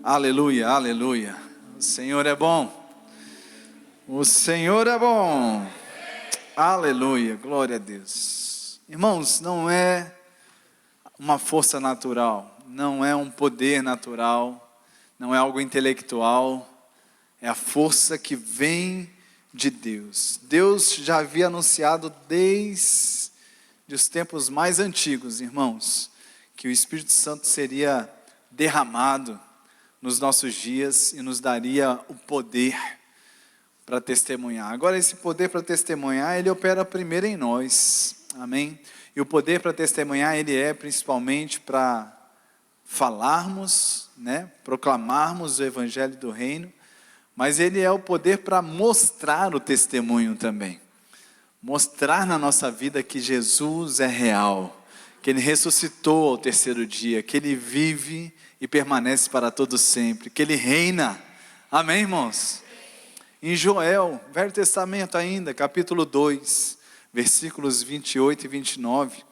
Aleluia, aleluia. O Senhor é bom. O Senhor é bom. Aleluia, glória a Deus. Irmãos, não é uma força natural, não é um poder natural, não é algo intelectual, é a força que vem de Deus. Deus já havia anunciado desde os tempos mais antigos, irmãos, que o Espírito Santo seria derramado nos nossos dias e nos daria o poder para testemunhar. Agora, esse poder para testemunhar, ele opera primeiro em nós, amém? E o poder para testemunhar, ele é principalmente para falarmos, proclamarmos o Evangelho do Reino, mas ele é o poder para mostrar o testemunho também. Mostrar na nossa vida que Jesus é real, que Ele ressuscitou ao terceiro dia, que Ele vive e permanece para todo sempre, que Ele reina. Amém, irmãos? Em Joel, Velho Testamento ainda, capítulo 2, versículos 28 e 29,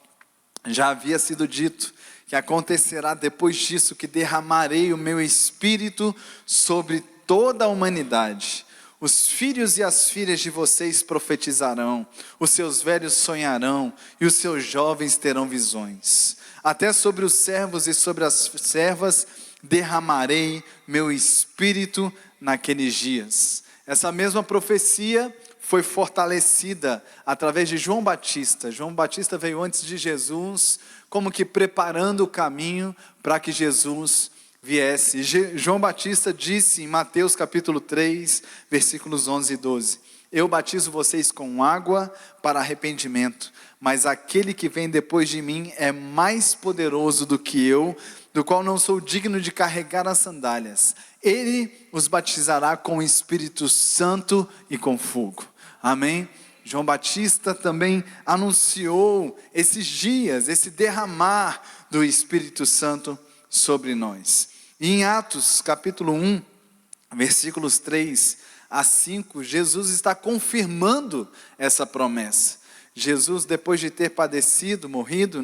já havia sido dito que acontecerá depois disso que derramarei o meu Espírito sobre toda a humanidade. Os filhos e as filhas de vocês profetizarão, os seus velhos sonharão e os seus jovens terão visões. Até sobre os servos e sobre as servas derramarei meu Espírito naqueles dias. Essa mesma profecia foi fortalecida através de João Batista. João Batista veio antes de Jesus, como que preparando o caminho para que Jesus viesse. João Batista disse em Mateus capítulo 3, versículos 11 e 12: eu batizo vocês com água para arrependimento, mas aquele que vem depois de mim é mais poderoso do que eu, do qual não sou digno de carregar as sandálias. Ele os batizará com o Espírito Santo e com fogo. Amém? João Batista também anunciou esses dias, esse derramar do Espírito Santo sobre nós. E em Atos capítulo 1, versículos 3 a 5, Jesus está confirmando essa promessa. Jesus, depois de ter padecido, morrido,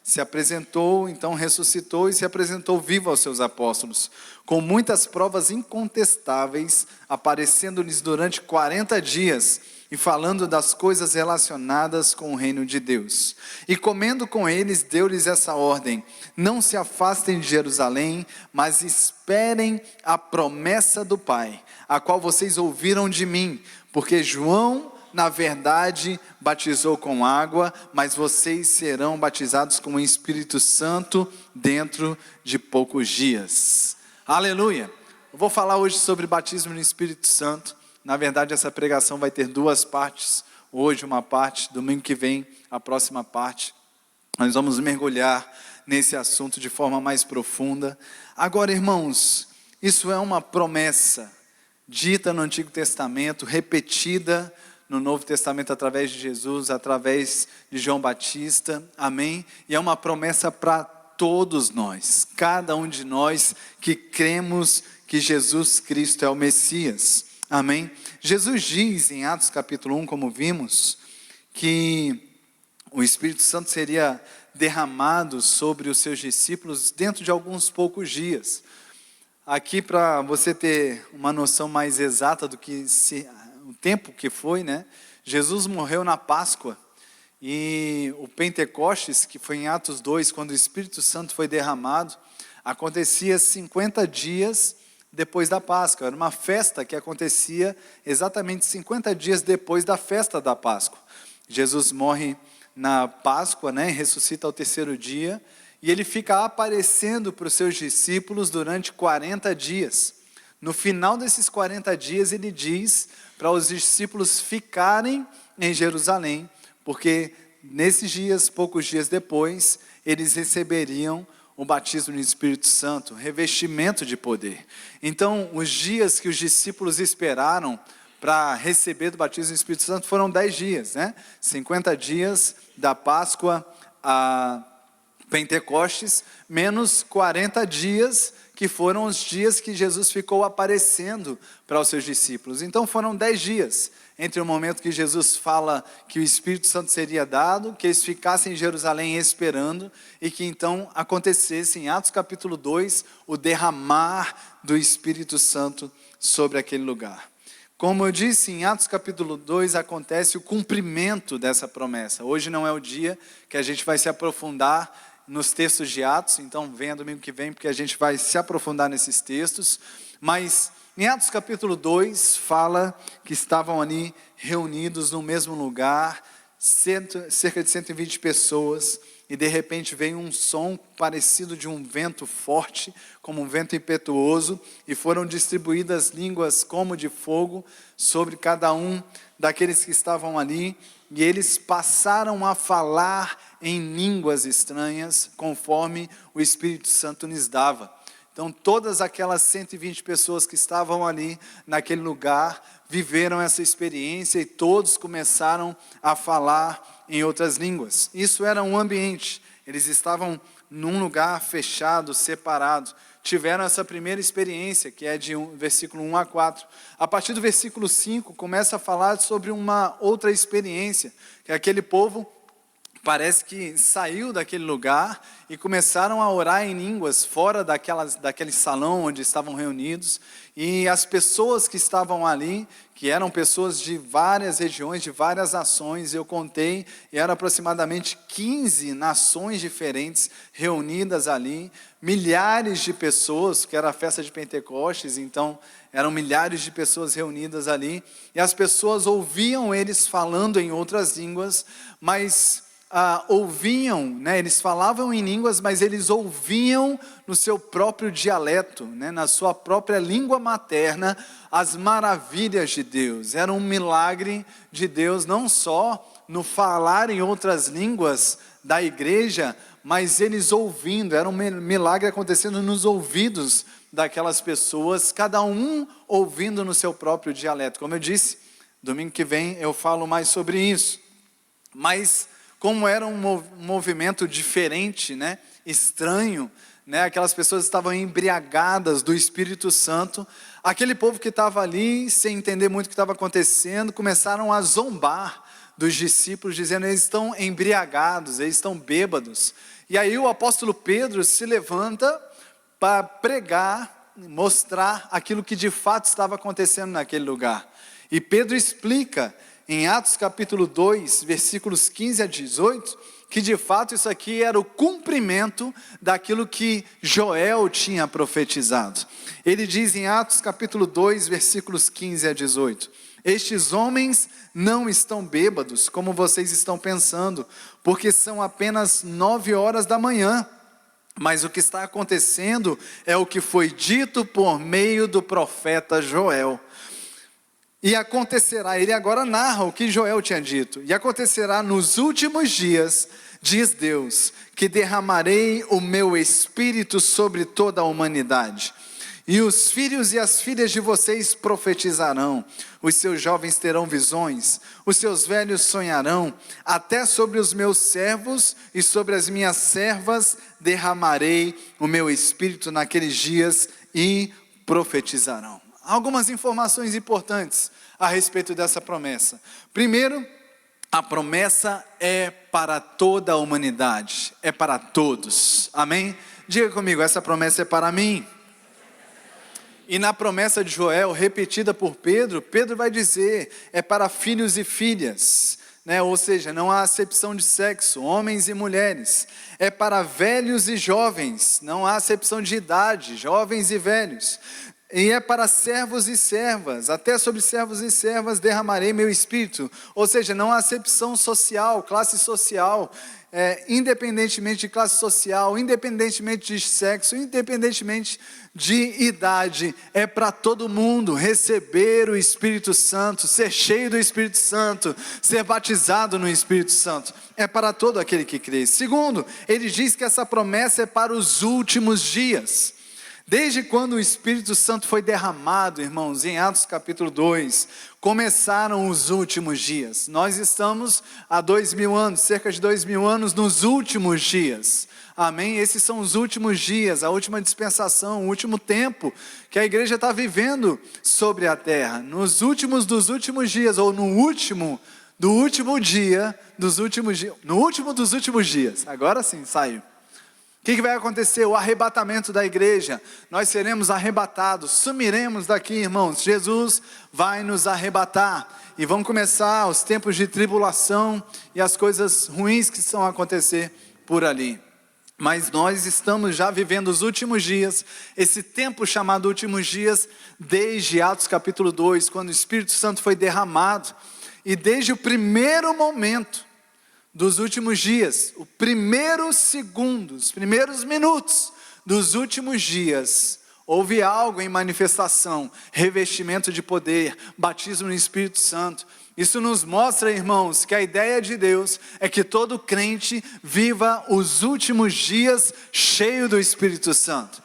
se apresentou, então ressuscitou e se apresentou vivo aos seus apóstolos, com muitas provas incontestáveis, aparecendo-lhes durante 40 dias, e falando das coisas relacionadas com o reino de Deus. E comendo com eles, deu-lhes essa ordem: não se afastem de Jerusalém, mas esperem a promessa do Pai, a qual vocês ouviram de mim, porque João, na verdade, batizou com água, mas vocês serão batizados com o Espírito Santo dentro de poucos dias. Aleluia! Eu vou falar hoje sobre batismo no Espírito Santo. Na verdade, essa pregação vai ter duas partes. Hoje uma parte, domingo que vem a próxima parte. Nós vamos mergulhar nesse assunto de forma mais profunda. Agora, irmãos, isso é uma promessa dita no Antigo Testamento, repetida no Novo Testamento através de Jesus, através de João Batista, amém? E é uma promessa para todos nós, cada um de nós que cremos que Jesus Cristo é o Messias, amém? Jesus diz em Atos capítulo 1, como vimos, que o Espírito Santo seria derramado sobre os seus discípulos dentro de alguns poucos dias. Aqui, para você ter uma noção mais exata do que o tempo que foi, Jesus morreu na Páscoa, e o Pentecostes, que foi em Atos 2, quando o Espírito Santo foi derramado, acontecia 50 dias depois da Páscoa. Era uma festa que acontecia exatamente 50 dias depois da festa da Páscoa. Jesus morre na Páscoa, ressuscita ao terceiro dia, e ele fica aparecendo para os seus discípulos durante 40 dias. No final desses 40 dias, ele diz para os discípulos ficarem em Jerusalém, porque nesses dias, poucos dias depois, eles receberiam o batismo no Espírito Santo, revestimento de poder. Então, os dias que os discípulos esperaram para receber do batismo no Espírito Santo foram 10 dias, 50 dias da Páscoa a Pentecostes, menos 40 dias, que foram os dias que Jesus ficou aparecendo para os seus discípulos. Então foram 10 dias, entre o momento que Jesus fala que o Espírito Santo seria dado, que eles ficassem em Jerusalém esperando, e que então acontecesse em Atos capítulo 2, o derramar do Espírito Santo sobre aquele lugar. Como eu disse, em Atos capítulo 2 acontece o cumprimento dessa promessa. Hoje não é o dia que a gente vai se aprofundar nos textos de Atos, então venha domingo que vem, porque a gente vai se aprofundar nesses textos. Mas em Atos capítulo 2 fala que estavam ali reunidos no mesmo lugar, cerca de 120 pessoas, e de repente veio um som parecido de um vento forte, como um vento impetuoso, e foram distribuídas línguas como de fogo sobre cada um daqueles que estavam ali, e eles passaram a falar em línguas estranhas, conforme o Espírito Santo lhes dava. Então todas aquelas 120 pessoas que estavam ali naquele lugar, viveram essa experiência e todos começaram a falar em outras línguas. Isso era um ambiente, eles estavam num lugar fechado, separado, tiveram essa primeira experiência, que é de versículo 1 a 4. A partir do versículo 5, começa a falar sobre uma outra experiência, que aquele povo parece que saiu daquele lugar e começaram a orar em línguas fora daquele salão onde estavam reunidos. E as pessoas que estavam ali, que eram pessoas de várias regiões, de várias nações, eu contei, e eram aproximadamente 15 nações diferentes reunidas ali, milhares de pessoas, que era a festa de Pentecostes, então eram milhares de pessoas reunidas ali, e as pessoas ouviam eles falando em outras línguas, mas ouviam, né, eles falavam em línguas, mas eles ouviam no seu próprio dialeto, né, na sua própria língua materna, as maravilhas de Deus. Era um milagre de Deus, não só no falar em outras línguas da igreja, mas eles ouvindo, era um milagre acontecendo nos ouvidos daquelas pessoas, cada um ouvindo no seu próprio dialeto. Como eu disse, domingo que vem eu falo mais sobre isso. Mas como era um movimento diferente, né, estranho, né, aquelas pessoas estavam embriagadas do Espírito Santo, aquele povo que estava ali, sem entender muito o que estava acontecendo, começaram a zombar dos discípulos, dizendo, eles estão embriagados, eles estão bêbados. E aí o apóstolo Pedro se levanta para pregar, mostrar aquilo que de fato estava acontecendo naquele lugar. E Pedro explica, em Atos capítulo 2, versículos 15 a 18, que de fato isso aqui era o cumprimento daquilo que Joel tinha profetizado. Ele diz em Atos capítulo 2, versículos 15 a 18, estes homens não estão bêbados, como vocês estão pensando, porque são apenas 9 horas da manhã. Mas o que está acontecendo é o que foi dito por meio do profeta Joel. E acontecerá, ele agora narra o que Joel tinha dito. E acontecerá nos últimos dias, diz Deus, que derramarei o meu espírito sobre toda a humanidade. E os filhos e as filhas de vocês profetizarão, os seus jovens terão visões, os seus velhos sonharão, até sobre os meus servos e sobre as minhas servas derramarei o meu espírito naqueles dias e profetizarão. Algumas informações importantes a respeito dessa promessa. Primeiro, a promessa é para toda a humanidade, é para todos, amém? Diga comigo, essa promessa é para mim. E na promessa de Joel, repetida por Pedro, Pedro vai dizer, é para filhos e filhas, né? Ou seja, não há acepção de sexo, homens e mulheres, é para velhos e jovens, não há acepção de idade, jovens e velhos, e é para servos e servas, até sobre servos e servas derramarei meu espírito, ou seja, não há acepção social, classe social, independentemente de classe social, independentemente de sexo, independentemente de idade, é para todo mundo receber o Espírito Santo, ser cheio do Espírito Santo, ser batizado no Espírito Santo, é para todo aquele que crê. Segundo, ele diz que essa promessa é para os últimos dias. Desde quando o Espírito Santo foi derramado, irmãos, em Atos capítulo 2, começaram os últimos dias. Nós estamos há 2000 anos, cerca de 2000 anos, nos últimos dias. Amém? Esses são os últimos dias, a última dispensação, o último tempo que a igreja está vivendo sobre a terra. Nos últimos dos últimos dias, ou no último do último dia, dos últimos dias, no último dos últimos dias. Agora sim, saiu. O que vai acontecer? O arrebatamento da igreja. Nós seremos arrebatados, sumiremos daqui, irmãos. Jesus vai nos arrebatar. E vão começar os tempos de tribulação e as coisas ruins que vão acontecer por ali. Mas nós estamos já vivendo os últimos dias, esse tempo chamado últimos dias, desde Atos capítulo 2, quando o Espírito Santo foi derramado. E desde o primeiro momento dos últimos dias, o primeiro segundo, os primeiros minutos dos últimos dias, houve algo em manifestação, revestimento de poder, batismo no Espírito Santo. Isso nos mostra, irmãos, que a ideia de Deus é que todo crente viva os últimos dias cheio do Espírito Santo,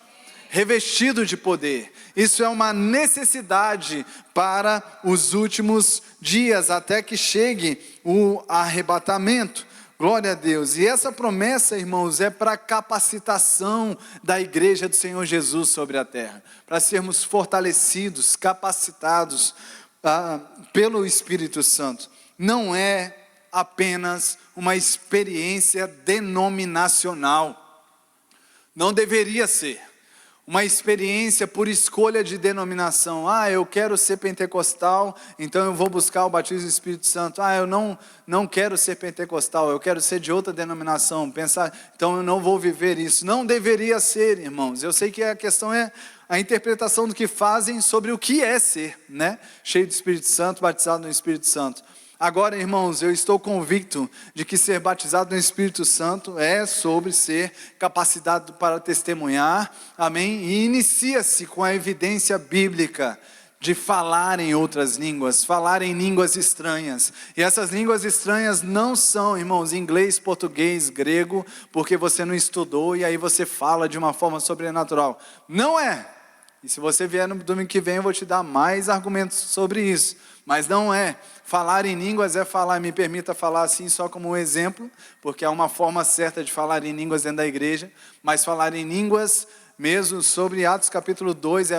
revestido de poder. Isso é uma necessidade para os últimos dias, até que chegue o arrebatamento. Glória a Deus. E essa promessa, irmãos, é para a capacitação da igreja do Senhor Jesus sobre a terra, para sermos fortalecidos, capacitados pelo Espírito Santo. Não é apenas uma experiência denominacional. Não deveria ser uma experiência por escolha de denominação. Eu quero ser pentecostal, então eu vou buscar o batismo do Espírito Santo. Eu não quero ser pentecostal, eu quero ser de outra denominação. Então eu não vou viver isso. Não deveria ser, irmãos. Eu sei que a questão é a interpretação do que fazem sobre o que é ser, né? Cheio do Espírito Santo, batizado no Espírito Santo. Agora, irmãos, eu estou convicto de que ser batizado no Espírito Santo é sobre ser capacitado para testemunhar, amém? E inicia-se com a evidência bíblica de falar em outras línguas, falar em línguas estranhas. E essas línguas estranhas não são, irmãos, inglês, português, grego, porque você não estudou e aí você fala de uma forma sobrenatural. Não é. E se você vier no domingo que vem, eu vou te dar mais argumentos sobre isso. Mas não é. Falar em línguas é falar, me permita falar assim só como um exemplo, porque há uma forma certa de falar em línguas dentro da igreja, mas falar em línguas mesmo sobre Atos capítulo 2,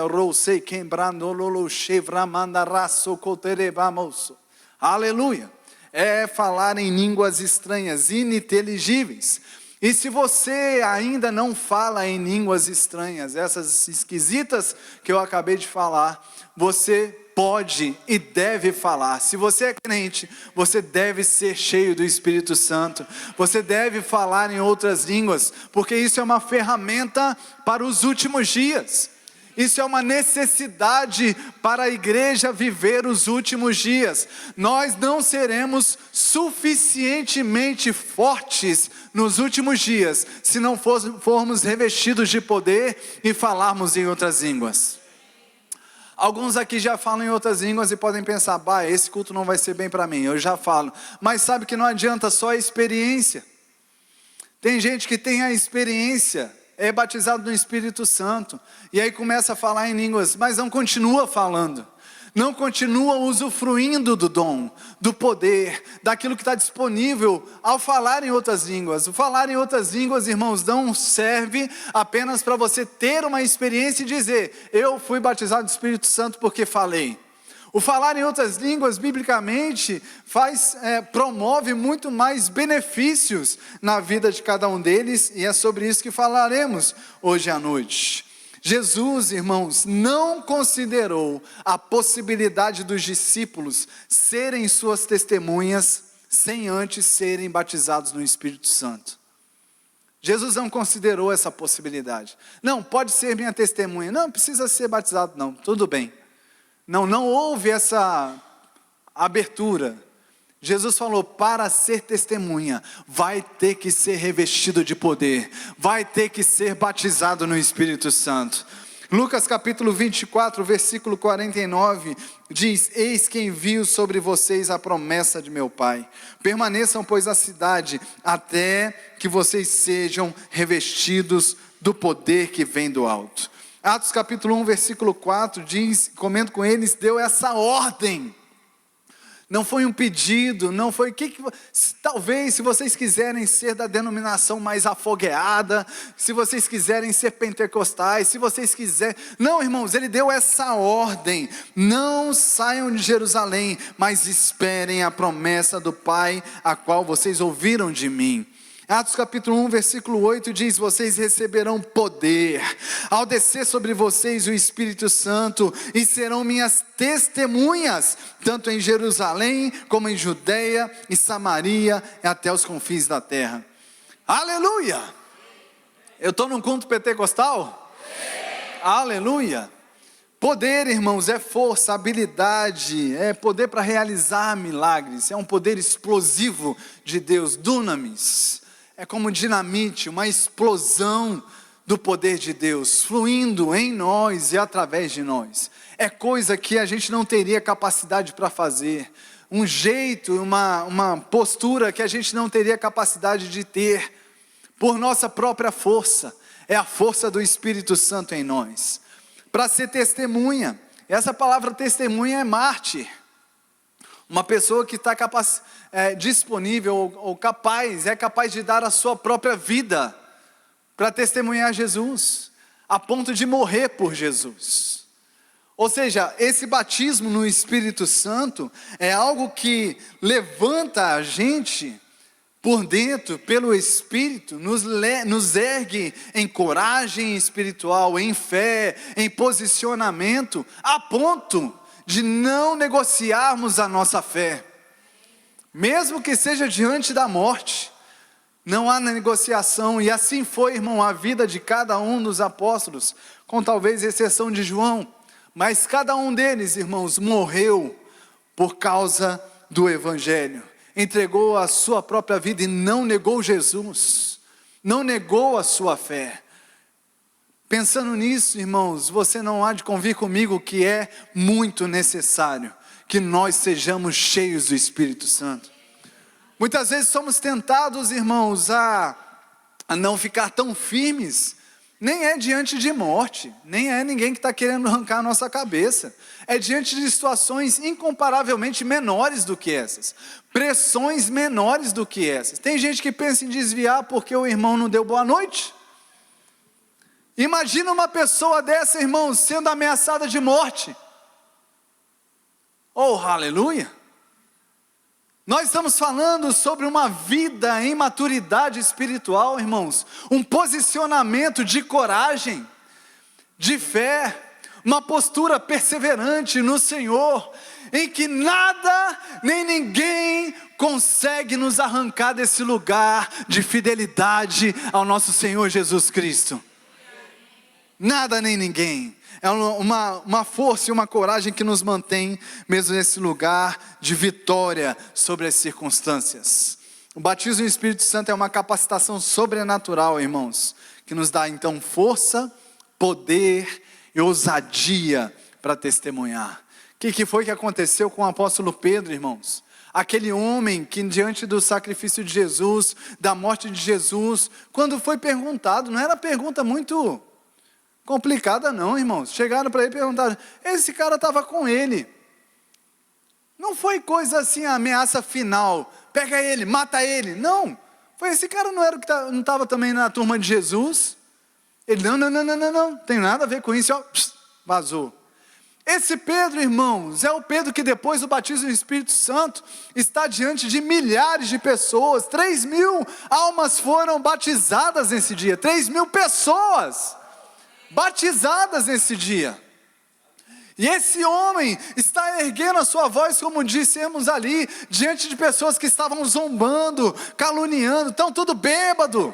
aleluia, é falar em línguas estranhas, ininteligíveis. E se você ainda não fala em línguas estranhas, essas esquisitas que eu acabei de falar, você pode e deve falar. Se você é crente, você deve ser cheio do Espírito Santo. Você deve falar em outras línguas, porque isso é uma ferramenta para os últimos dias. Isso é uma necessidade para a igreja viver os últimos dias. Nós não seremos suficientemente fortes nos últimos dias, se não formos revestidos de poder e falarmos em outras línguas. Alguns aqui já falam em outras línguas e podem pensar, esse culto não vai ser bem para mim, eu já falo. Mas sabe que não adianta só a experiência. Tem gente que tem a experiência, é batizado no Espírito Santo, e aí começa a falar em línguas, mas não continua falando. Não continua usufruindo do dom, do poder, daquilo que está disponível ao falar em outras línguas. O falar em outras línguas, irmãos, não serve apenas para você ter uma experiência e dizer, eu fui batizado no Espírito Santo porque falei. O falar em outras línguas, biblicamente, promove muito mais benefícios na vida de cada um deles, e é sobre isso que falaremos hoje à noite. Jesus, irmãos, não considerou a possibilidade dos discípulos serem suas testemunhas sem antes serem batizados no Espírito Santo. Jesus não considerou essa possibilidade. Não, pode ser minha testemunha. Não precisa ser batizado, não. Tudo bem. Não houve essa abertura. Jesus falou, para ser testemunha, vai ter que ser revestido de poder, vai ter que ser batizado no Espírito Santo. Lucas capítulo 24, versículo 49, diz, eis que envio sobre vocês a promessa de meu Pai. Permaneçam, pois, na cidade, até que vocês sejam revestidos do poder que vem do alto. Atos capítulo 1, versículo 4, diz, comendo com eles, deu essa ordem. Não foi um pedido, não foi, talvez se vocês quiserem ser da denominação mais afogueada, se vocês quiserem ser pentecostais, se vocês quiserem, não, irmãos, ele deu essa ordem, não saiam de Jerusalém, mas esperem a promessa do Pai, a qual vocês ouviram de mim. Atos capítulo 1, versículo 8 diz: vocês receberão poder, ao descer sobre vocês o Espírito Santo, e serão minhas testemunhas, tanto em Jerusalém, como em Judeia e Samaria, e até os confins da terra. Aleluia! Eu estou num culto pentecostal? Aleluia! Poder, irmãos, é força, habilidade, é poder para realizar milagres, é um poder explosivo de Deus, dunamis. É como dinamite, uma explosão do poder de Deus, fluindo em nós e através de nós. É coisa que a gente não teria capacidade para fazer, um jeito, uma postura que a gente não teria capacidade de ter, por nossa própria força. É a força do Espírito Santo em nós, para ser testemunha. Essa palavra testemunha é mártir. Uma pessoa que está disponível ou capaz, é capaz de dar a sua própria vida para testemunhar Jesus, a ponto de morrer por Jesus. Ou seja, esse batismo no Espírito Santo é algo que levanta a gente por dentro, pelo Espírito, nos ergue em coragem espiritual, em fé, em posicionamento, a ponto de não negociarmos a nossa fé, mesmo que seja diante da morte. Não há negociação, e assim foi, irmão, a vida de cada um dos apóstolos, com talvez exceção de João, mas cada um deles, irmãos, morreu por causa do Evangelho, entregou a sua própria vida e não negou Jesus, não negou a sua fé. Pensando nisso, irmãos, você não há de convir comigo que é muito necessário que nós sejamos cheios do Espírito Santo. Muitas vezes somos tentados, irmãos, a não ficar tão firmes, nem é diante de morte, nem é ninguém que está querendo arrancar a nossa cabeça, é diante de situações incomparavelmente menores do que essas, pressões menores do que essas. Tem gente que pensa em desviar porque o irmão não deu boa noite. Imagina uma pessoa dessa, irmãos, sendo ameaçada de morte. Oh, aleluia! Nós estamos falando sobre uma vida em maturidade espiritual, irmãos. Um posicionamento de coragem, de fé, uma postura perseverante no Senhor, em que nada nem ninguém consegue nos arrancar desse lugar de fidelidade ao nosso Senhor Jesus Cristo. Nada nem ninguém. É uma força e uma coragem que nos mantém mesmo nesse lugar de vitória sobre as circunstâncias. O batismo no Espírito Santo é uma capacitação sobrenatural, irmãos, que nos dá então força, poder e ousadia para testemunhar. O que foi que aconteceu com o apóstolo Pedro, irmãos? Aquele homem que diante do sacrifício de Jesus, da morte de Jesus, quando foi perguntado, não era pergunta muito complicada não, irmãos. Chegaram para ele e perguntaram: esse cara estava com ele. Não foi coisa assim, a ameaça final, pega ele, mata ele. Não, foi esse cara não estava também na turma de Jesus? Ele, não tem nada a ver com isso, ó, vazou. Esse Pedro, irmãos, é o Pedro que depois do batismo no Espírito Santo, está diante de milhares de pessoas, 3.000 almas foram batizadas nesse dia, 3.000 pessoas batizadas nesse dia. E esse homem está erguendo a sua voz, como dissemos ali, diante de pessoas que estavam zombando, caluniando, estão tudo bêbado.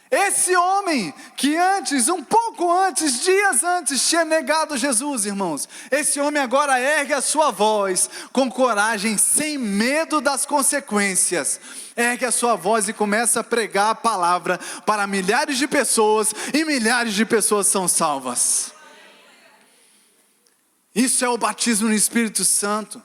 Esse homem que antes, um pouco antes, dias antes, tinha negado Jesus, irmãos. Esse homem agora ergue a sua voz com coragem, sem medo das consequências. Ergue a sua voz e começa a pregar a palavra para milhares de pessoas, e milhares de pessoas são salvas. Isso é o batismo no Espírito Santo,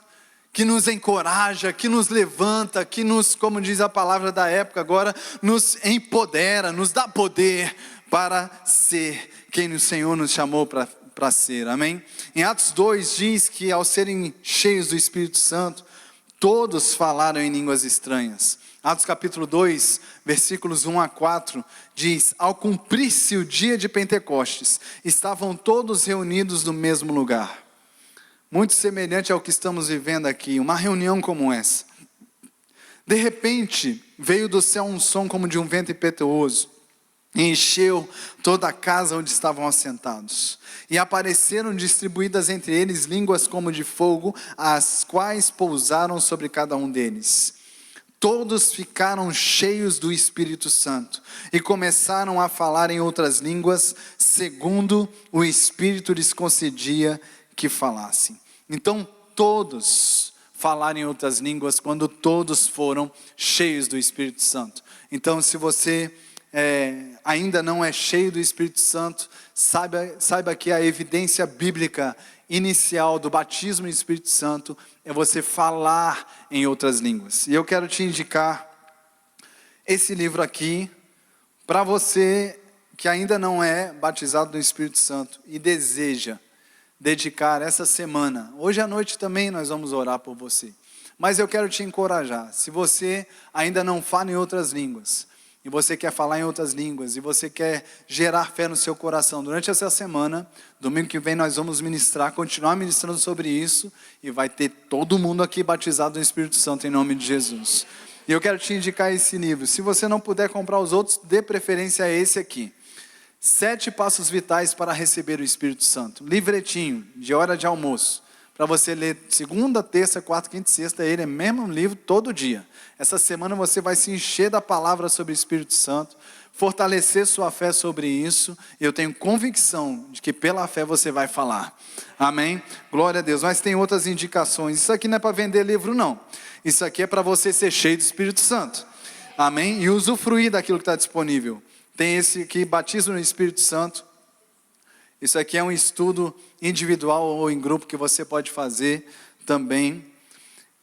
que nos encoraja, que nos levanta, que nos, como diz a palavra da época agora, nos empodera, nos dá poder para ser quem o Senhor nos chamou para ser, amém? Em Atos 2 diz que ao serem cheios do Espírito Santo, todos falaram em línguas estranhas. Atos capítulo 2, versículos 1 a 4, diz: ao cumprir-se o dia de Pentecostes, estavam todos reunidos no mesmo lugar. Muito semelhante ao que estamos vivendo aqui, uma reunião como essa. De repente, veio do céu um som como de um vento impetuoso, e encheu toda a casa onde estavam assentados. E apareceram distribuídas entre eles línguas como de fogo, as quais pousaram sobre cada um deles. Todos ficaram cheios do Espírito Santo e começaram a falar em outras línguas, segundo o Espírito lhes concedia que falassem. Então todos falaram em outras línguas quando todos foram cheios do Espírito Santo. Então, se você ainda não é cheio do Espírito Santo, saiba que a evidência bíblica inicial do batismo no Espírito Santo é você falar em outras línguas. E eu quero te indicar esse livro aqui para você que ainda não é batizado no Espírito Santo e deseja dedicar essa semana. Hoje à noite também nós vamos orar por você. Mas eu quero te encorajar. Se você ainda não fala em outras línguas, e você quer falar em outras línguas, e você quer gerar fé no seu coração, durante essa semana, domingo que vem nós vamos continuar ministrando sobre isso, e vai ter todo mundo aqui batizado no Espírito Santo em nome de Jesus. E eu quero te indicar esse livro. Se você não puder comprar os outros, dê preferência a esse aqui. 7 passos vitais para receber o Espírito Santo. Livretinho, de hora de almoço. Para você ler segunda, terça, quarta, quinta e sexta, ele é mesmo livro todo dia. Essa semana você vai se encher da palavra sobre o Espírito Santo, fortalecer sua fé sobre isso. Eu tenho convicção de que pela fé você vai falar. Amém? Glória a Deus. Mas tem outras indicações. Isso aqui não é para vender livro, não. Isso aqui é para você ser cheio do Espírito Santo. Amém? E usufruir daquilo que está disponível. Tem esse aqui, batismo no Espírito Santo. Isso aqui é um estudo individual ou em grupo que você pode fazer também.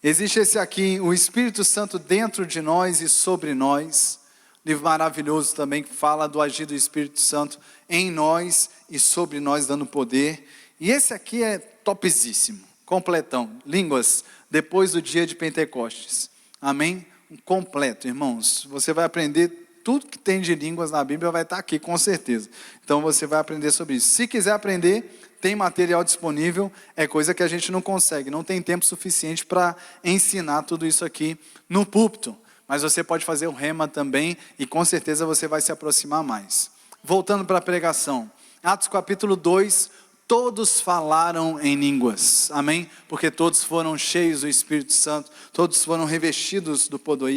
Existe esse aqui, o Espírito Santo dentro de nós e sobre nós. Livro maravilhoso também que fala do agir do Espírito Santo em nós e sobre nós, dando poder. E esse aqui é topzíssimo, completão. Línguas, depois do dia de Pentecostes. Amém? Completo, irmãos. Você vai aprender tudo que tem de línguas na Bíblia vai estar aqui, com certeza. Então você vai aprender sobre isso. Se quiser aprender, tem material disponível. É coisa que a gente não consegue. Não tem tempo suficiente para ensinar tudo isso aqui no púlpito. Mas você pode fazer o rema também. E com certeza você vai se aproximar mais. Voltando para a pregação. Atos capítulo 2. Todos falaram em línguas, amém? Porque todos foram cheios do Espírito Santo, todos foram revestidos do poder.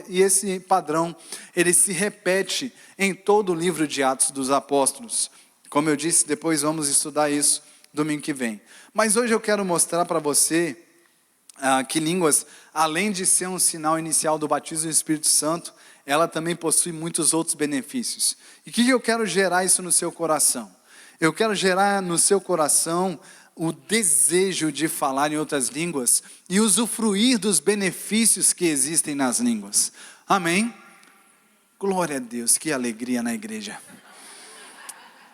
E esse padrão, ele se repete em todo o livro de Atos dos Apóstolos. Como eu disse, depois vamos estudar isso domingo que vem. Mas hoje eu quero mostrar para você que línguas, além de ser um sinal inicial do batismo do Espírito Santo, ela também possui muitos outros benefícios. E o que eu quero gerar isso no seu coração? Eu quero gerar no seu coração o desejo de falar em outras línguas e usufruir dos benefícios que existem nas línguas. Amém? Glória a Deus, que alegria na igreja.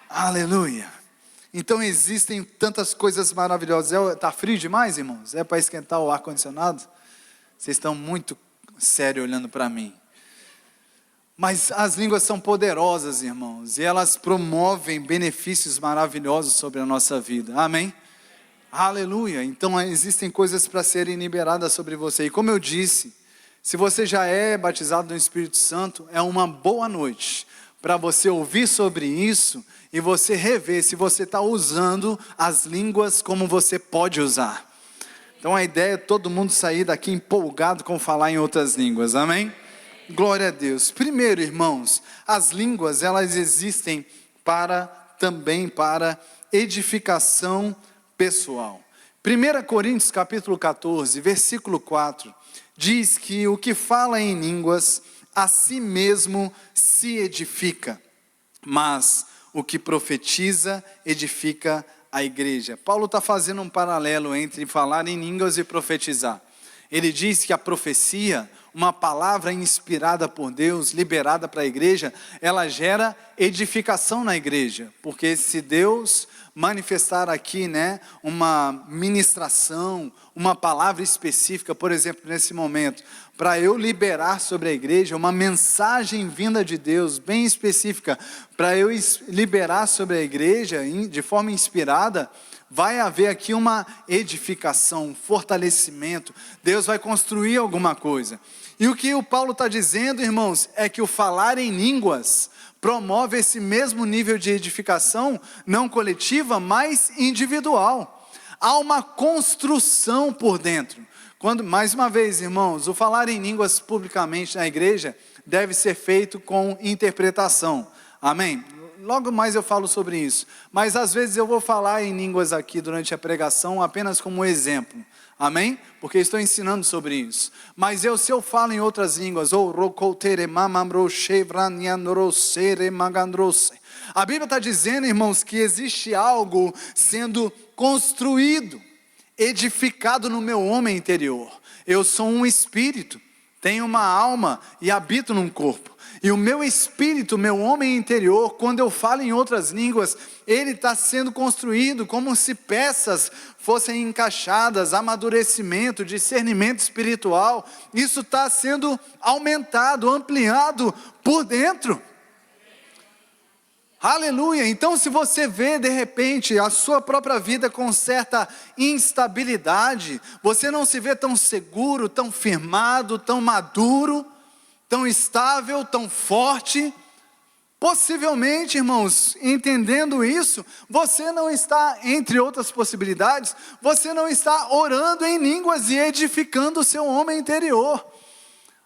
Aleluia. Então existem tantas coisas maravilhosas. Está frio demais, irmãos? É para esquentar o ar-condicionado? Vocês estão muito sérios olhando para mim. Mas as línguas são poderosas, irmãos, e elas promovem benefícios maravilhosos sobre a nossa vida, amém? Aleluia, então existem coisas para serem liberadas sobre você, e como eu disse, se você já é batizado no Espírito Santo, é uma boa noite para você ouvir sobre isso, e você rever se você está usando as línguas como você pode usar. Então a ideia é todo mundo sair daqui empolgado com falar em outras línguas, amém? Glória a Deus. Primeiro, irmãos, as línguas, elas existem também para edificação pessoal. 1 Coríntios capítulo 14, versículo 4, diz que o que fala em línguas, a si mesmo se edifica, mas o que profetiza, edifica a igreja. Paulo está fazendo um paralelo entre falar em línguas e profetizar. Ele diz que a profecia, uma palavra inspirada por Deus, liberada para a igreja, ela gera edificação na igreja. Porque se Deus manifestar aqui, uma ministração, uma palavra específica, por exemplo, nesse momento, para eu liberar sobre a igreja, uma mensagem vinda de Deus, bem específica, para eu liberar sobre a igreja, de forma inspirada, vai haver aqui uma edificação, um fortalecimento. Deus vai construir alguma coisa. E o que o Paulo está dizendo, irmãos, é que o falar em línguas promove esse mesmo nível de edificação, não coletiva, mas individual. Há uma construção por dentro. Mais uma vez, irmãos, o falar em línguas publicamente na igreja deve ser feito com interpretação. Amém? Logo mais eu falo sobre isso. Mas às vezes eu vou falar em línguas aqui durante a pregação apenas como exemplo. Amém? Porque estou ensinando sobre isso. Mas se eu falo em outras línguas, a Bíblia está dizendo, irmãos, que existe algo sendo construído, edificado no meu homem interior. Eu sou um espírito, tenho uma alma e habito num corpo. E o meu espírito, meu homem interior, quando eu falo em outras línguas, ele está sendo construído como se peças fossem encaixadas, amadurecimento, discernimento espiritual. Isso está sendo aumentado, ampliado por dentro. Aleluia! Então, se você vê de repente a sua própria vida com certa instabilidade, você não se vê tão seguro, tão firmado, tão maduro, tão estável, tão forte, possivelmente, irmãos, entendendo isso, você não está, entre outras possibilidades, você não está orando em línguas e edificando o seu homem interior.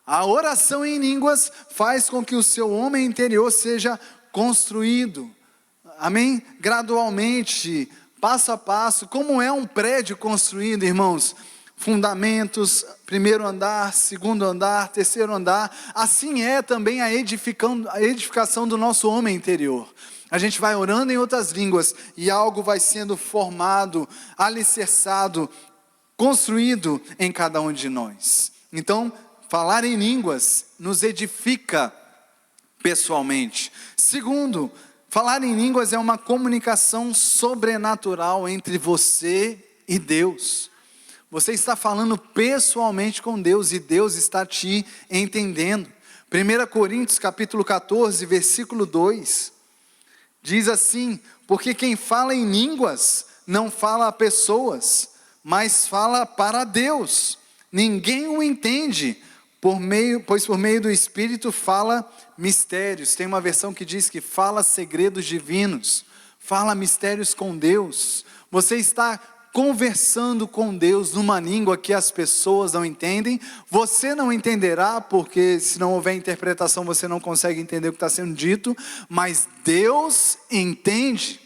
A oração em línguas faz com que o seu homem interior seja construído, amém? Gradualmente, passo a passo, como é um prédio construído, irmãos? Fundamentos, primeiro andar, segundo andar, terceiro andar, assim é também a edificação do nosso homem interior. A gente vai orando em outras línguas e algo vai sendo formado, alicerçado, construído em cada um de nós. Então, falar em línguas nos edifica pessoalmente. Segundo, falar em línguas é uma comunicação sobrenatural entre você e Deus. Você está falando pessoalmente com Deus e Deus está te entendendo. 1 Coríntios capítulo 14, versículo 2, diz assim: porque quem fala em línguas não fala a pessoas, mas fala para Deus. Ninguém o entende, pois por meio do Espírito fala mistérios. Tem uma versão que diz que fala segredos divinos, fala mistérios com Deus. Você está conversando com Deus numa língua que as pessoas não entendem. Você não entenderá, porque se não houver interpretação você não consegue entender o que está sendo dito, mas Deus entende.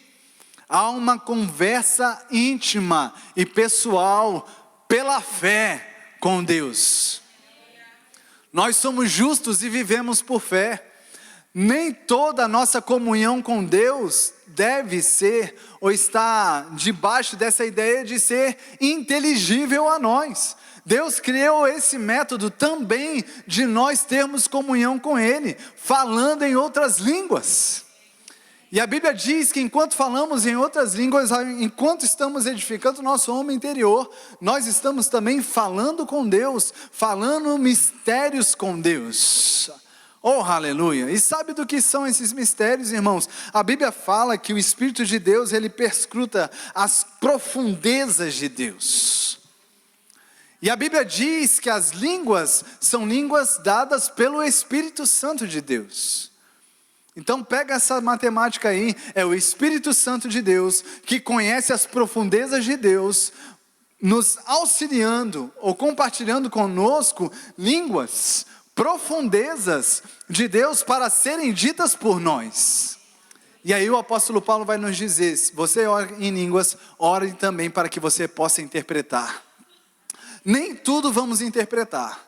Há uma conversa íntima e pessoal pela fé com Deus. Nós somos justos e vivemos por fé. Nem toda a nossa comunhão com Deus deve ser ou está debaixo dessa ideia de ser inteligível a nós. Deus criou esse método também de nós termos comunhão com Ele, falando em outras línguas. E a Bíblia diz que enquanto falamos em outras línguas, enquanto estamos edificando o nosso homem interior, nós estamos também falando com Deus, falando mistérios com Deus. Oh, aleluia! E sabe do que são esses mistérios, irmãos? A Bíblia fala que o Espírito de Deus, ele perscruta as profundezas de Deus. E a Bíblia diz que as línguas são línguas dadas pelo Espírito Santo de Deus. Então pega essa matemática aí, é o Espírito Santo de Deus, que conhece as profundezas de Deus, nos auxiliando ou compartilhando conosco línguas, profundezas de Deus para serem ditas por nós. E aí o apóstolo Paulo vai nos dizer: se você ora em línguas, ore também para que você possa interpretar. Nem tudo vamos interpretar,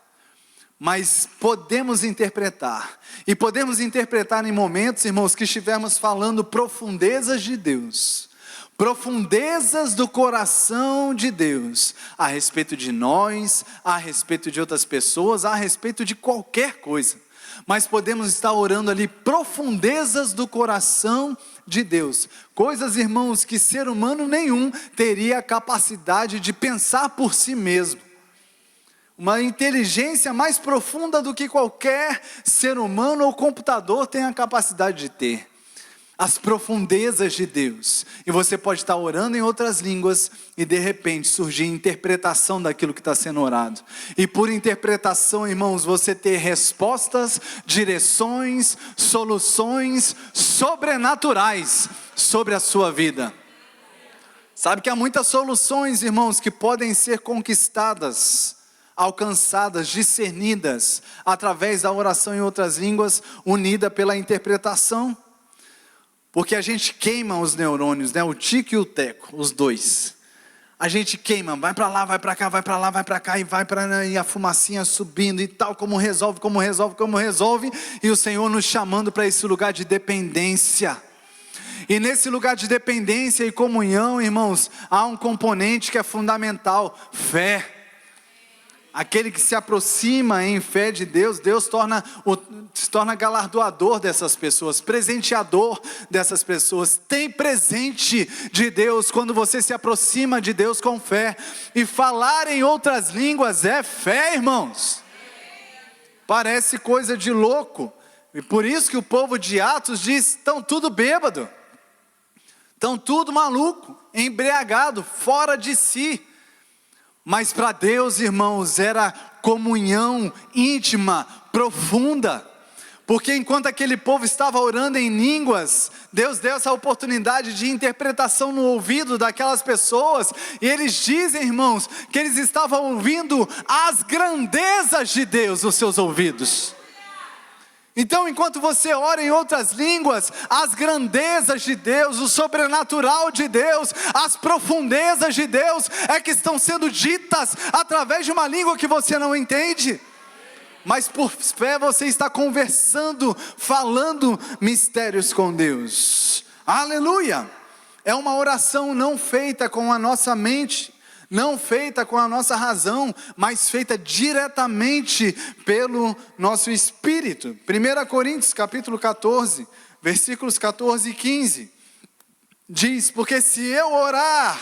mas podemos interpretar. E podemos interpretar em momentos, irmãos, que estivermos falando profundezas de Deus, profundezas do coração de Deus, a respeito de nós, a respeito de outras pessoas, a respeito de qualquer coisa. Mas podemos estar orando ali profundezas do coração de Deus. Coisas, irmãos, que ser humano nenhum teria a capacidade de pensar por si mesmo. Uma inteligência mais profunda do que qualquer ser humano ou computador tem a capacidade de ter. as profundezas de Deus. E você pode estar orando em outras línguas e de repente surgir interpretação daquilo que está sendo orado. E por interpretação, irmãos, você ter respostas, direções, soluções sobrenaturais sobre a sua vida. Sabe que há muitas soluções, irmãos, que podem ser conquistadas, alcançadas, discernidas, através da oração em outras línguas, unida pela interpretação. Porque a gente queima os neurônios, né? O tico e o teco, os dois. A gente queima, vai para lá, vai para cá, vai para lá, vai para cá, e a fumacinha subindo e tal, como resolve, e o Senhor nos chamando para esse lugar de dependência. E nesse lugar de dependência e comunhão, irmãos, há um componente que é fundamental: fé. Aquele que se aproxima em fé de Deus, Deus se torna galardoador dessas pessoas, presenteador dessas pessoas. Tem presente de Deus quando você se aproxima de Deus com fé. E falar em outras línguas é fé, irmãos. Parece coisa de louco. E por isso que o povo de Atos diz: estão tudo bêbado, estão tudo maluco, embriagado, fora de si. Mas para Deus, irmãos, era comunhão íntima, profunda. Porque enquanto aquele povo estava orando em línguas, Deus deu essa oportunidade de interpretação no ouvido daquelas pessoas. E eles dizem, irmãos, que eles estavam ouvindo as grandezas de Deus nos seus ouvidos. Então, enquanto você ora em outras línguas, as grandezas de Deus, o sobrenatural de Deus, as profundezas de Deus é que estão sendo ditas através de uma língua que você não entende. Mas por fé você está conversando, falando mistérios com Deus. Aleluia! É uma oração não feita com a nossa mente, não feita com a nossa razão, mas feita diretamente pelo nosso espírito. 1 Coríntios capítulo 14, versículos 14 e 15, diz: porque se eu orar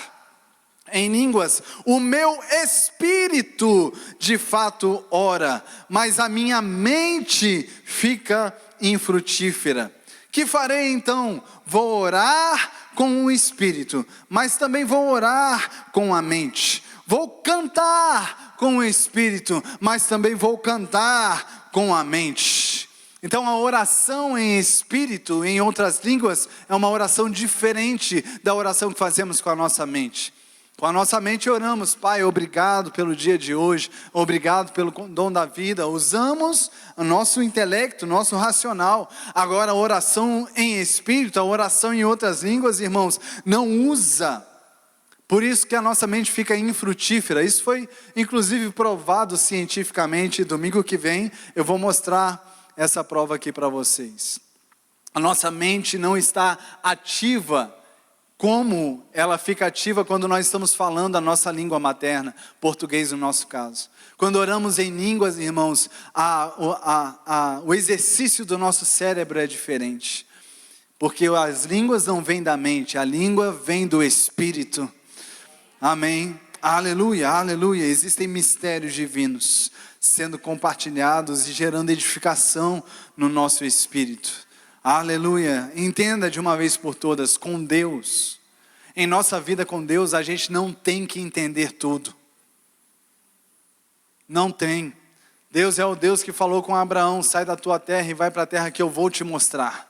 em línguas, o meu espírito de fato ora, mas a minha mente fica infrutífera. Que farei então? Vou orar com o espírito, mas também vou orar com a mente. Vou cantar com o espírito, mas também vou cantar com a mente. Então a oração em espírito, em outras línguas, é uma oração diferente da oração que fazemos com a nossa mente. Com a nossa mente oramos: Pai, obrigado pelo dia de hoje, obrigado pelo dom da vida. Usamos o nosso intelecto, o nosso racional. Agora a oração em espírito, a oração em outras línguas, irmãos, não usa. Por isso que a nossa mente fica infrutífera. Isso foi inclusive provado cientificamente. Domingo que vem eu vou mostrar essa prova aqui para vocês. A nossa mente não está ativa como ela fica ativa quando nós estamos falando a nossa língua materna, português no nosso caso. Quando oramos em línguas, irmãos, o exercício do nosso cérebro é diferente. Porque as línguas não vêm da mente, a língua vem do Espírito. Amém? Aleluia, aleluia. Existem mistérios divinos sendo compartilhados e gerando edificação no nosso espírito. Aleluia. Entenda de uma vez por todas, com Deus, em nossa vida com Deus, a gente não tem que entender tudo. Não tem. Deus é o Deus que falou com Abraão: sai da tua terra e vai para a terra que eu vou te mostrar.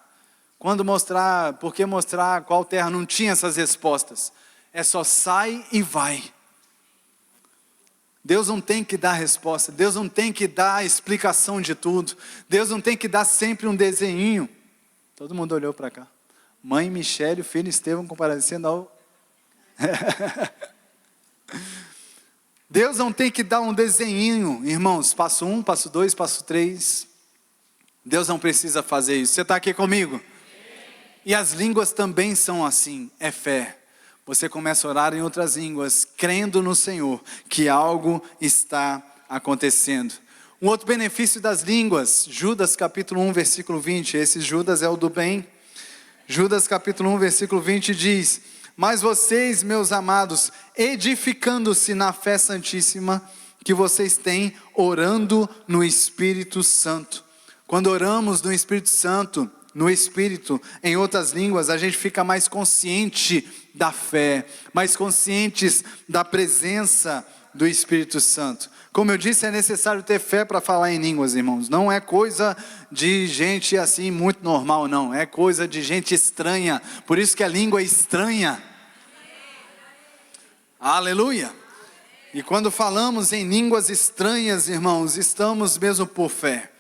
Quando mostrar, por que mostrar qual terra? Não tinha essas respostas. É só sai e vai. Deus não tem que dar resposta, Deus não tem que dar explicação de tudo. Deus não tem que dar sempre um desenhinho. Todo mundo olhou para cá. Mãe Michele, filho Estevão comparecendo ao... Deus não tem que dar um desenhinho, irmãos. Passo 1, passo 2, passo 3. Deus não precisa fazer isso. Você está aqui comigo? E as línguas também são assim, é fé. Você começa a orar em outras línguas, crendo no Senhor, que algo está acontecendo. Um outro benefício das línguas, Judas capítulo 1, versículo 20, esse Judas é o do bem. Judas capítulo 1, versículo 20 diz: mas vocês, meus amados, edificando-se na fé santíssima que vocês têm, orando no Espírito Santo. Quando oramos no Espírito Santo, no Espírito, em outras línguas, a gente fica mais consciente da fé, mais conscientes da presença do Espírito Santo. Como eu disse, é necessário ter fé para falar em línguas, irmãos. Não é coisa de gente assim muito normal, não. É coisa de gente estranha. Por isso que a língua é estranha. Aleluia. E quando falamos em línguas estranhas, irmãos, estamos mesmo por fé.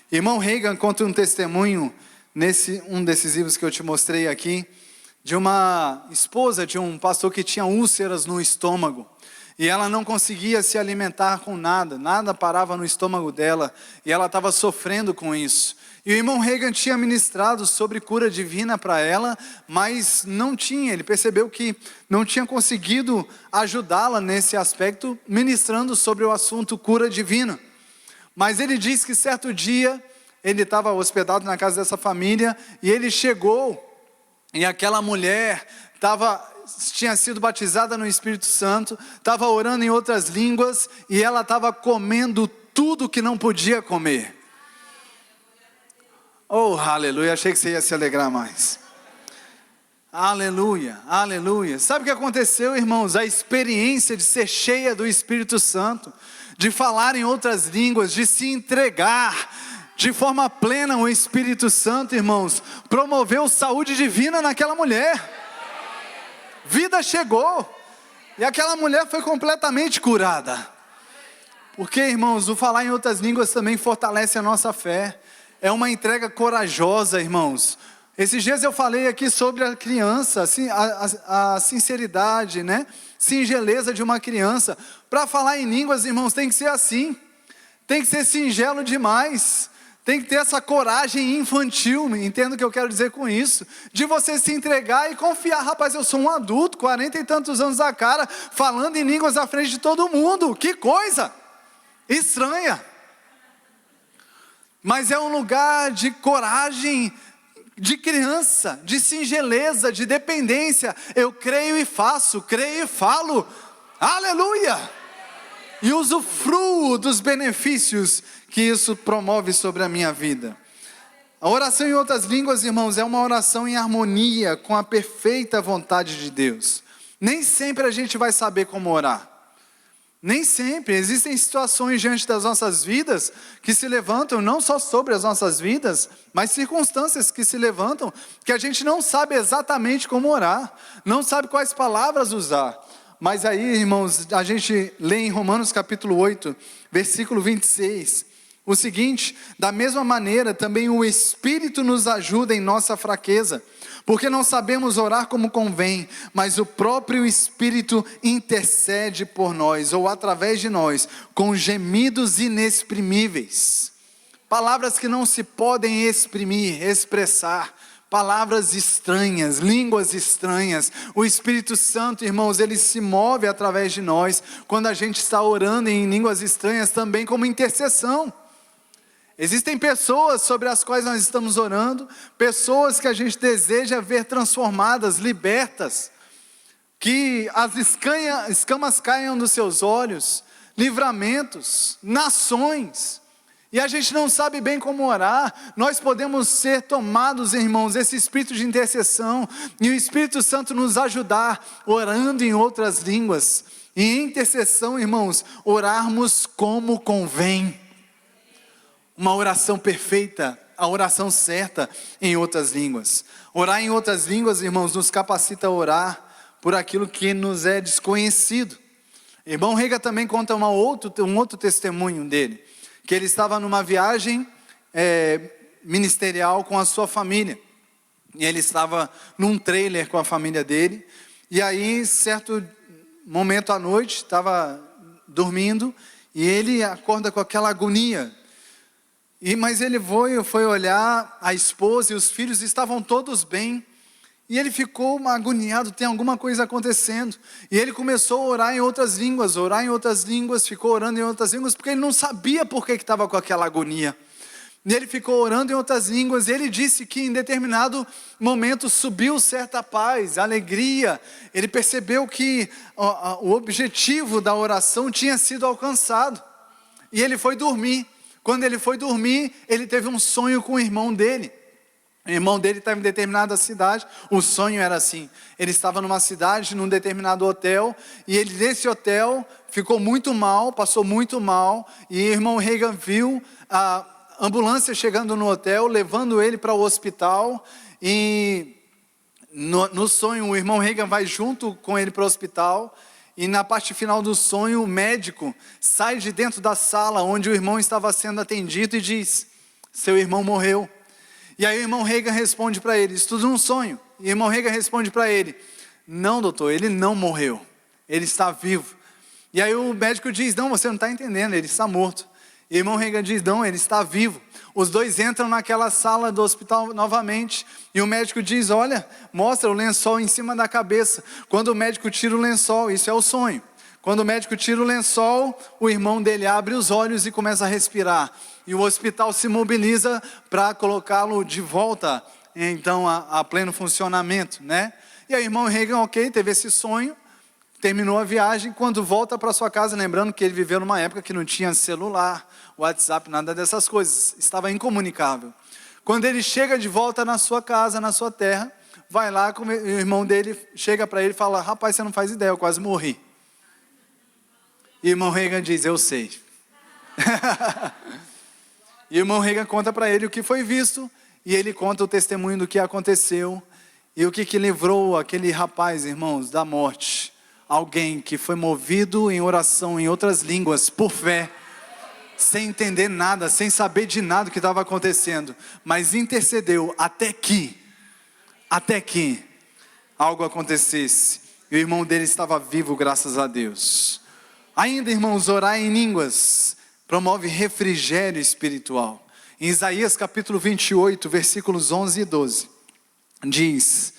Irmão Reagan conta um testemunho nesse um desses livros que eu te mostrei aqui, de uma esposa de um pastor que tinha úlceras no estômago. E ela não conseguia se alimentar com nada, nada parava no estômago dela, e ela estava sofrendo com isso. E o irmão Reagan tinha ministrado sobre cura divina para ela, mas não tinha, ele percebeu que não tinha conseguido ajudá-la nesse aspecto, ministrando sobre o assunto cura divina. Mas ele disse que certo dia, ele estava hospedado na casa dessa família, e ele chegou, e aquela mulher tinha sido batizada no Espírito Santo, estava orando em outras línguas, e ela estava comendo tudo que não podia comer. Oh, aleluia, achei que você ia se alegrar mais. Aleluia, aleluia. Sabe o que aconteceu, irmãos? A experiência de ser cheia do Espírito Santo, de falar em outras línguas, de se entregar de forma plena ao Espírito Santo, irmãos, promoveu saúde divina naquela mulher. Vida chegou, e aquela mulher foi completamente curada. Porque, irmãos, o falar em outras línguas também fortalece a nossa fé. É uma entrega corajosa, irmãos. Esses dias eu falei aqui sobre a criança, assim, a sinceridade, né? Singeleza de uma criança. Para falar em línguas, irmãos, tem que ser assim. Tem que ser singelo demais. Tem que ter essa coragem infantil, entendo o que eu quero dizer com isso, de você se entregar e confiar. Rapaz, eu sou um adulto, 40 e tantos anos da cara, falando em línguas à frente de todo mundo. Que coisa estranha. Mas é um lugar de coragem, de criança, de singeleza, de dependência. Eu creio e faço, creio e falo. Aleluia! E usufruo dos benefícios que isso promove sobre a minha vida. A oração em outras línguas, irmãos, é uma oração em harmonia com a perfeita vontade de Deus. Nem sempre a gente vai saber como orar. Nem sempre. Existem situações diante das nossas vidas que se levantam, não só sobre as nossas vidas, mas circunstâncias que se levantam, que a gente não sabe exatamente como orar, não sabe quais palavras usar. Mas aí, irmãos, a gente lê em Romanos capítulo 8, versículo 26, o seguinte: da mesma maneira também o Espírito nos ajuda em nossa fraqueza, porque não sabemos orar como convém, mas o próprio Espírito intercede por nós, ou através de nós, com gemidos inexprimíveis. Palavras que não se podem exprimir, expressar. Palavras estranhas, línguas estranhas. O Espírito Santo, irmãos, ele se move através de nós, quando a gente está orando em línguas estranhas, também como intercessão. Existem pessoas sobre as quais nós estamos orando, pessoas que a gente deseja ver transformadas, libertas, que as escamas caiam dos seus olhos, livramentos, nações, e a gente não sabe bem como orar. Nós podemos ser tomados, irmãos, esse espírito de intercessão, e o Espírito Santo nos ajudar, orando em outras línguas, e em intercessão, irmãos, orarmos como convém. Uma oração perfeita, a oração certa em outras línguas. Orar em outras línguas, irmãos, nos capacita a orar por aquilo que nos é desconhecido. Irmão Reagan também conta um outro testemunho dele, que ele estava numa viagem ministerial com a sua família. E ele estava num trailer com a família dele. E aí, certo momento à noite, estava dormindo, e ele acorda com aquela agonia. Mas ele foi olhar, a esposa e os filhos estavam todos bem, e ele ficou agoniado, tem alguma coisa acontecendo, e ele começou a orar em outras línguas, ficou orando em outras línguas, porque ele não sabia por que estava com aquela agonia, e ele ficou orando em outras línguas, e ele disse que em determinado momento subiu certa paz, alegria, ele percebeu que o objetivo da oração tinha sido alcançado, e ele foi dormir. Quando ele foi dormir, ele teve um sonho com o irmão dele. O irmão dele estava em determinada cidade, o sonho era assim, ele estava numa cidade, num determinado hotel, e ele nesse hotel ficou muito mal, passou muito mal, e o irmão Reagan viu a ambulância chegando no hotel, levando ele para o hospital, e no sonho o irmão Reagan vai junto com ele para o hospital, e na parte final do sonho o médico sai de dentro da sala onde o irmão estava sendo atendido e diz: seu irmão morreu. E aí o irmão Reagan responde para ele: isso tudo num sonho. E o irmão Reagan responde para ele: não, doutor, ele não morreu, ele está vivo. E aí o médico diz: não, você não está entendendo, ele está morto. E o irmão Reagan diz: não, ele está vivo. Os dois entram naquela sala do hospital novamente, e o médico diz: olha, mostra o lençol em cima da cabeça. Quando o médico tira o lençol, isso é o sonho. Quando o médico tira o lençol, o irmão dele abre os olhos e começa a respirar. E o hospital se mobiliza para colocá-lo de volta, então, a pleno funcionamento, né? E aí o irmão Reagan, ok, teve esse sonho, terminou a viagem. Quando volta para sua casa, lembrando que ele viveu numa época que não tinha celular, WhatsApp, nada dessas coisas, estava incomunicável. Quando ele chega de volta na sua casa, na sua terra, vai lá, o irmão dele chega para ele e fala: rapaz, você não faz ideia, eu quase morri. E o irmão Reagan diz: eu sei. E o irmão Reagan conta para ele o que foi visto, e ele conta o testemunho do que aconteceu, e o que livrou aquele rapaz, irmãos, da morte. Alguém que foi movido em oração em outras línguas, por fé, sem entender nada, sem saber de nada o que estava acontecendo, mas intercedeu até que algo acontecesse. E o irmão dele estava vivo, graças a Deus. Ainda, irmãos, orar em línguas promove refrigério espiritual. Em Isaías capítulo 28, versículos 11 e 12, diz: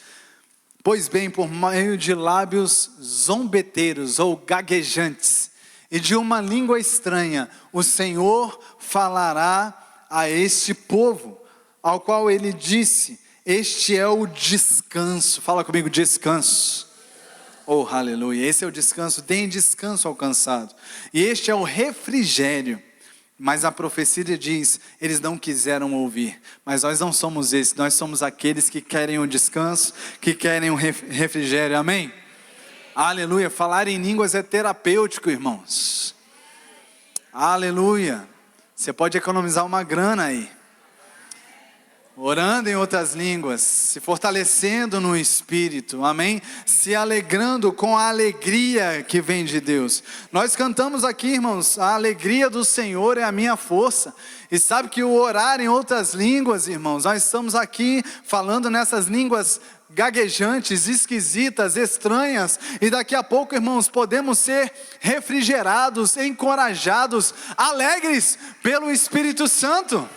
pois bem, por meio de lábios zombeteiros ou gaguejantes, e de uma língua estranha, o Senhor falará a este povo, ao qual ele disse: este é o descanso. Fala comigo: descanso. Oh, aleluia, esse é o descanso, tem descanso alcançado. E este é o refrigério. Mas a profecia diz: eles não quiseram ouvir. Mas nós não somos esses, nós somos aqueles que querem o descanso, que querem o refrigério, amém? Aleluia, falar em línguas é terapêutico, irmãos. Aleluia, você pode economizar uma grana aí, orando em outras línguas, se fortalecendo no Espírito, amém? Se alegrando com a alegria que vem de Deus. Nós cantamos aqui, irmãos: a alegria do Senhor é a minha força. E sabe que o orar em outras línguas, irmãos, nós estamos aqui falando nessas línguas gaguejantes, esquisitas, estranhas, e daqui a pouco, irmãos, podemos ser refrigerados, encorajados, alegres pelo Espírito Santo.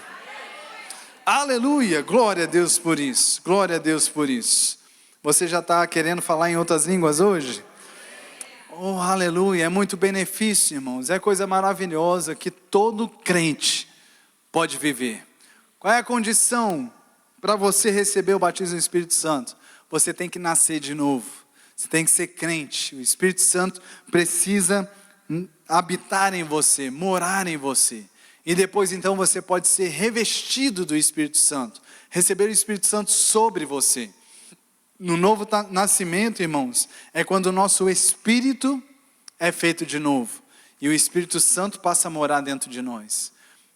Aleluia, glória a Deus por isso, glória a Deus por isso. Você já está querendo falar em outras línguas hoje? Oh, aleluia, é muito benefício, irmãos, é coisa maravilhosa que todo crente pode viver. Qual é a condição para você receber o batismo do Espírito Santo? Você tem que nascer de novo, você tem que ser crente. O Espírito Santo precisa habitar em você, morar em você. E depois então você pode ser revestido do Espírito Santo, receber o Espírito Santo sobre você. No novo nascimento, irmãos, é quando o nosso espírito é feito de novo, e o Espírito Santo passa a morar dentro de nós.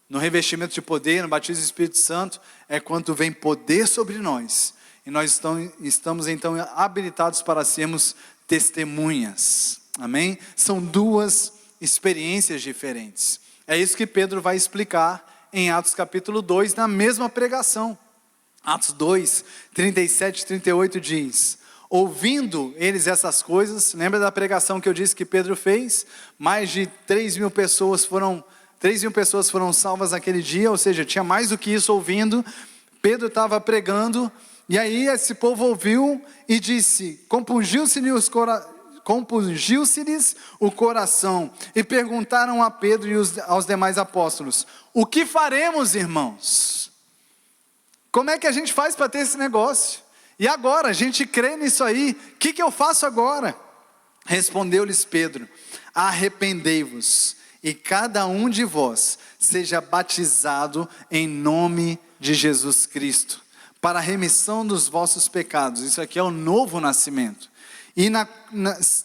No revestimento de poder, no batismo do Espírito Santo, é quando vem poder sobre nós, e nós estamos então habilitados para sermos testemunhas, amém? São duas experiências diferentes. É isso que Pedro vai explicar em Atos capítulo 2, na mesma pregação. Atos 2, 37 e 38 diz: ouvindo eles essas coisas, lembra da pregação que eu disse que Pedro fez? Mais de 3 mil pessoas foram salvas naquele dia, ou seja, tinha mais do que isso ouvindo. Pedro estava pregando, e aí esse povo ouviu e disse: compungiu-se-lhes o coração, e perguntaram a Pedro e aos demais apóstolos: o que faremos, irmãos? Como é que a gente faz para ter esse negócio? E agora, a gente crê nisso aí, o que eu faço agora? Respondeu-lhes Pedro: arrependei-vos, e cada um de vós seja batizado em nome de Jesus Cristo, para a remissão dos vossos pecados. Isso aqui é o novo nascimento. E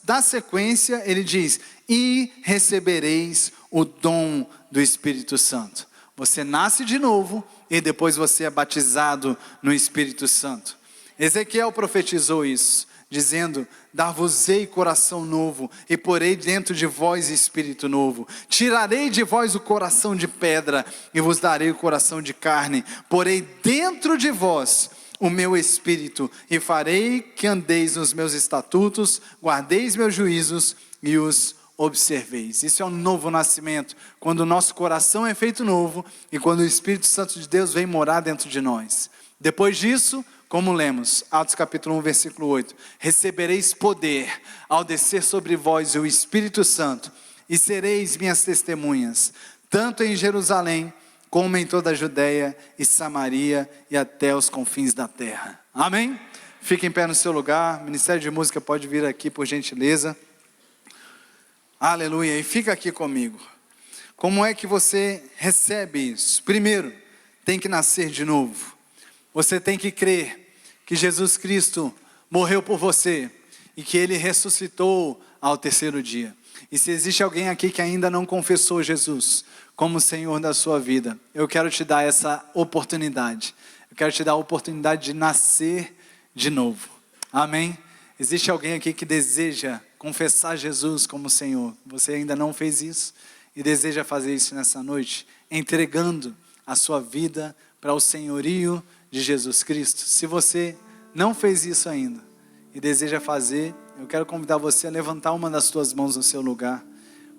da sequência ele diz, e recebereis o dom do Espírito Santo. Você nasce de novo e depois você é batizado no Espírito Santo. Ezequiel profetizou isso, dizendo, dar-vos-ei coração novo, e porei dentro de vós espírito novo. Tirarei de vós o coração de pedra, e vos darei o coração de carne. Porei dentro de vós o meu espírito, e farei que andeis nos meus estatutos, guardeis meus juízos, e os observeis. Isso é um novo nascimento, quando o nosso coração é feito novo, e quando o Espírito Santo de Deus vem morar dentro de nós. Depois disso, como lemos, Atos capítulo 1, versículo 8, recebereis poder ao descer sobre vós o Espírito Santo, e sereis minhas testemunhas, tanto em Jerusalém, como em toda a Judeia e Samaria, e até os confins da terra. Amém? Fique em pé no seu lugar, Ministério de Música pode vir aqui por gentileza. Aleluia, e fica aqui comigo. Como é que você recebe isso? Primeiro, tem que nascer de novo. Você tem que crer que Jesus Cristo morreu por você e que Ele ressuscitou ao terceiro dia. E se existe alguém aqui que ainda não confessou Jesus como Senhor da sua vida, eu quero te dar essa oportunidade. Eu quero te dar a oportunidade de nascer de novo. Amém? Existe alguém aqui que deseja confessar Jesus como Senhor? Você ainda não fez isso e deseja fazer isso nessa noite, entregando a sua vida para o senhorio de Jesus Cristo? Se você não fez isso ainda e deseja fazer, eu quero convidar você a levantar uma das suas mãos no seu lugar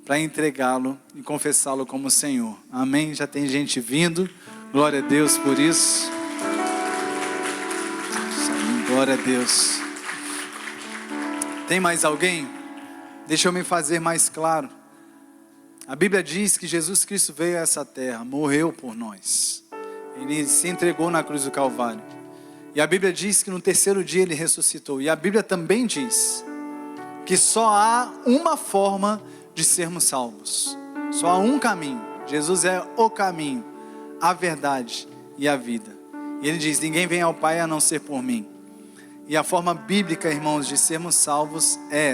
para entregá-lo e confessá-lo como Senhor. Amém? Já tem gente vindo, glória a Deus por isso. Glória a Deus. Tem mais alguém? Deixa eu me fazer mais claro. A Bíblia diz que Jesus Cristo veio a essa terra, morreu por nós. Ele se entregou na cruz do Calvário. E a Bíblia diz que no terceiro dia Ele ressuscitou. E a Bíblia também diz que só há uma forma de sermos salvos. Só há um caminho. Jesus é o caminho, a verdade e a vida. E Ele diz, ninguém vem ao Pai a não ser por mim. E a forma bíblica, irmãos, de sermos salvos é